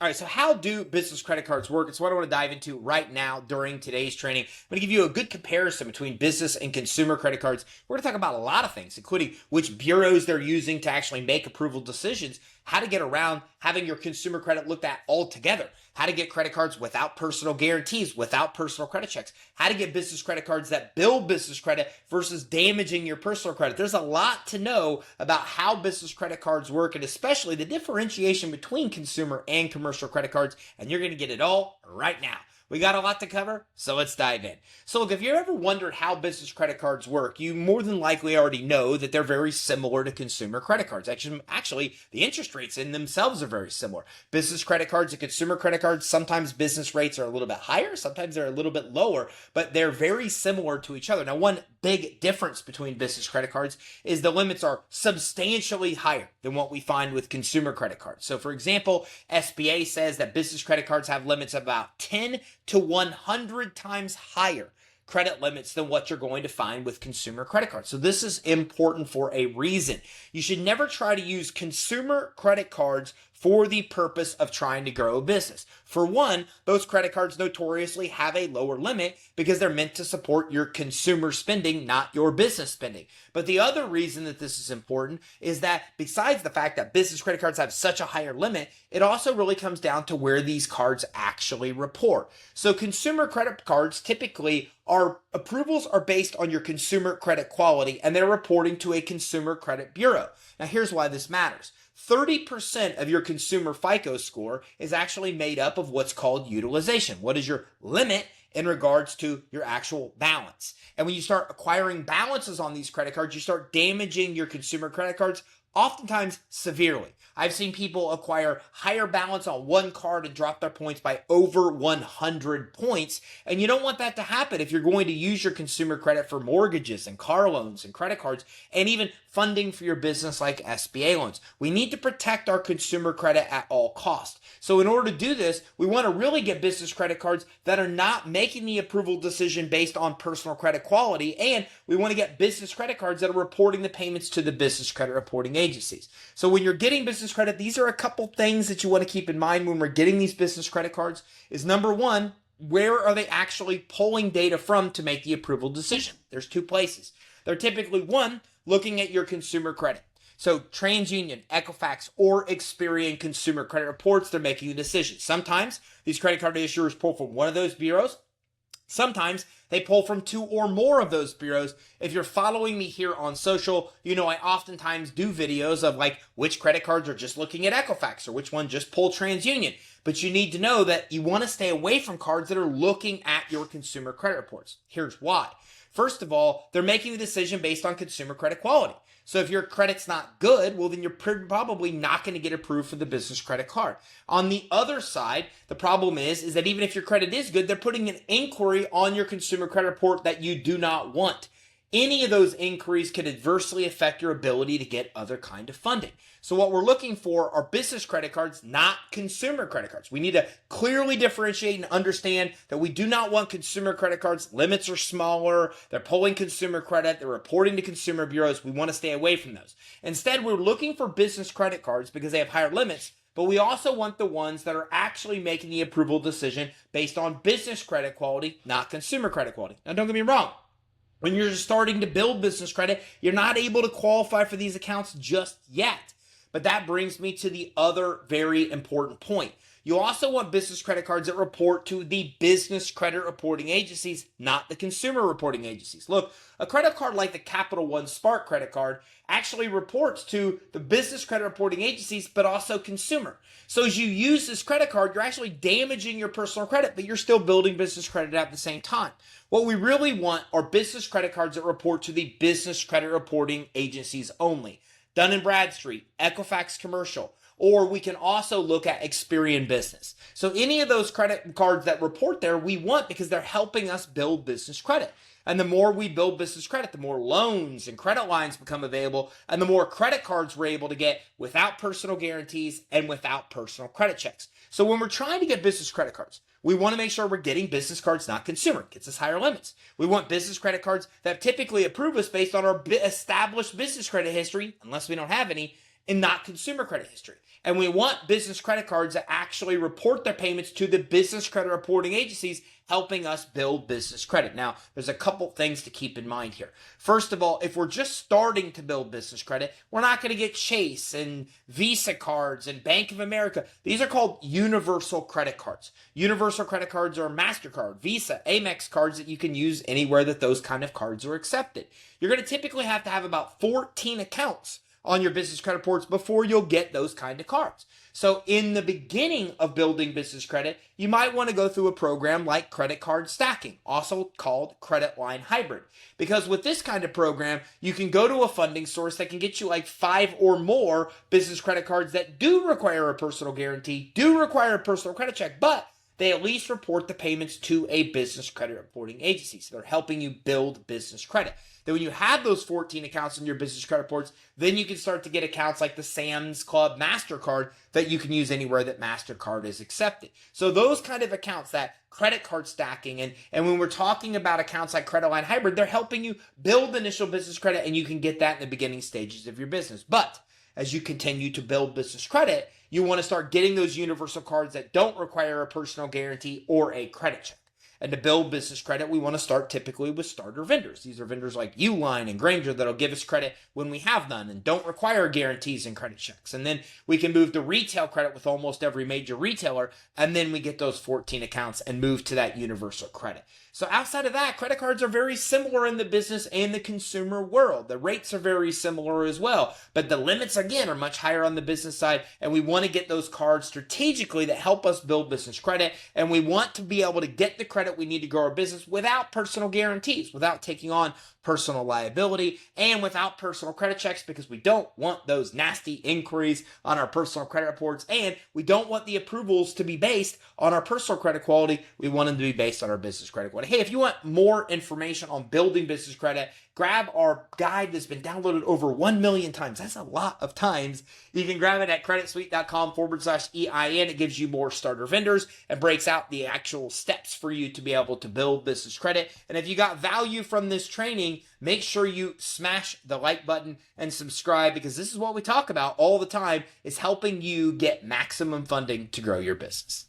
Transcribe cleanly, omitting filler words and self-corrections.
All right, so how do business credit cards work? It's what I want to dive into right now during today's training. I'm going to give you a good comparison between business and consumer credit cards. We're going to talk about a lot of things, including which bureaus they're using to actually make approval decisions, how to get around having your consumer credit looked at altogether, how to get credit cards without personal guarantees, without personal credit checks, how to get business credit cards that build business credit versus damaging your personal credit. There's a lot to know about how business credit cards work, and especially the differentiation between consumer and commercial credit cards, and you're going to get it all right now. We got a lot to cover, so let's dive in. So look, if you ever wondered how business credit cards work, you more than likely already know that they're very similar to consumer credit cards. Actually, the interest rates in themselves are very similar. Business credit cards and consumer credit cards, sometimes business rates are a little bit higher, sometimes they're a little bit lower, but they're very similar to each other. Now, one big difference between business credit cards is the limits are substantially higher than what we find with consumer credit cards. So for example, SBA says that business credit cards have limits about 10 to 100 times higher credit limits than what you're going to find with consumer credit cards. So this is important for a reason. You should never try to use consumer credit cards for the purpose of trying to grow a business. For one, those credit cards notoriously have a lower limit because they're meant to support your consumer spending, not your business spending. But the other reason that this is important is that besides the fact that business credit cards have such a higher limit, it also really comes down to where these cards actually report. So consumer credit cards typically approvals are based on your consumer credit quality, and they're reporting to a consumer credit bureau. Now here's why this matters. 30% of your consumer FICO score is actually made up of what's called utilization. What is your limit in regards to your actual balance? And when you start acquiring balances on these credit cards, you start damaging your consumer credit cards, oftentimes severely. I've seen people acquire higher balance on one card and drop their points by over 100 points. And you don't want that to happen if you're going to use your consumer credit for mortgages and car loans and credit cards and even funding for your business like SBA loans. We need to protect our consumer credit at all costs. So in order to do this, we want to really get business credit cards that are not making the approval decision based on personal credit quality, and we want to get business credit cards that are reporting the payments to the business credit reporting agencies. So when you're getting business credit, these are a couple things that you want to keep in mind when we're getting these business credit cards. Is number one, where are they actually pulling data from to make the approval decision? There's two places. They're typically, one, looking at your consumer credit. So TransUnion, Equifax, or Experian consumer credit reports, they're making the decision. Sometimes these credit card issuers pull from one of those bureaus. Sometimes they pull from two or more of those bureaus. If you're following me here on social, you know I oftentimes do videos of like which credit cards are just looking at Equifax or which one just pull TransUnion. But you need to know that you want to stay away from cards that are looking at your consumer credit reports. Here's why. First of all, they're making the decision based on consumer credit quality. So if your credit's not good, well, then you're probably not going to get approved for the business credit card. On the other side, the problem is that even if your credit is good, they're putting an inquiry on your consumer credit report that you do not want. Any of those inquiries could adversely affect your ability to get other kind of funding. So what we're looking for are business credit cards, not consumer credit cards. We need to clearly differentiate and understand that we do not want consumer credit cards. Limits are smaller. They're pulling consumer credit. They're reporting to consumer bureaus. We want to stay away from those. Instead, we're looking for business credit cards because they have higher limits, but we also want the ones that are actually making the approval decision based on business credit quality, not consumer credit quality. Now, don't get me wrong. When you're starting to build business credit, you're not able to qualify for these accounts just yet. But that brings me to the other very important point. You also want business credit cards that report to the business credit reporting agencies, not the consumer reporting agencies. Look, a credit card like the Capital One Spark credit card actually reports to the business credit reporting agencies, but also consumer. So as you use this credit card, you're actually damaging your personal credit, but you're still building business credit at the same time. What we really want are business credit cards that report to the business credit reporting agencies only. Dun & Bradstreet, Equifax Commercial, or we can also look at Experian Business. So any of those credit cards that report there, we want because they're helping us build business credit. And the more we build business credit, the more loans and credit lines become available, and the more credit cards we're able to get without personal guarantees and without personal credit checks. So when we're trying to get business credit cards, we want to make sure we're getting business cards, not consumer. It gets us higher limits. We want business credit cards that typically approve us based on our established business credit history, unless we don't have any, and not consumer credit history. And we want business credit cards that actually report their payments to the business credit reporting agencies, helping us build business credit. Now, there's a couple things to keep in mind here. First of all, if we're just starting to build business credit, we're not going to get Chase and Visa cards and Bank of America. These are called universal credit cards. Universal credit cards are MasterCard, Visa, Amex cards that you can use anywhere that those kind of cards are accepted. You're going to typically have to have about 14 accounts on your business credit reports before you'll get those kind of cards. So in the beginning of building business credit, you might want to go through a program like credit card stacking, also called credit line hybrid. Because with this kind of program, you can go to a funding source that can get you like 5 or more business credit cards that do require a personal guarantee, do require a personal credit check, but they at least report the payments to a business credit reporting agency. So they're helping you build business credit. Then when you have those 14 accounts in your business credit reports, then you can start to get accounts like the Sam's Club MasterCard that you can use anywhere that MasterCard is accepted. So those kind of accounts, that credit card stacking, and when we're talking about accounts like Credit Line Hybrid, they're helping you build initial business credit, and you can get that in the beginning stages of your business. But as you continue to build business credit, you want to start getting those universal cards that don't require a personal guarantee or a credit check. And to build business credit, we want to start typically with starter vendors. These are vendors like Uline and Granger that'll give us credit when we have none and don't require guarantees and credit checks. And then we can move to retail credit with almost every major retailer. And then we get those 14 accounts and move to that universal credit. So outside of that, credit cards are very similar in the business and the consumer world. The rates are very similar as well, but the limits, again, are much higher on the business side, and we want to get those cards strategically that help us build business credit, and we want to be able to get the credit we need to grow our business without personal guarantees, without taking on personal liability, and without personal credit checks, because we don't want those nasty inquiries on our personal credit reports, and we don't want the approvals to be based on our personal credit quality. We want them to be based on our business credit quality. Hey, if you want more information on building business credit, grab our guide that's been downloaded over 1 million times. That's a lot of times. You can grab it at creditsuite.com/EIN. It gives you more starter vendors and breaks out the actual steps for you to be able to build business credit. And if you got value from this training, make sure you smash the like button and subscribe, because this is what we talk about all the time, is helping you get maximum funding to grow your business.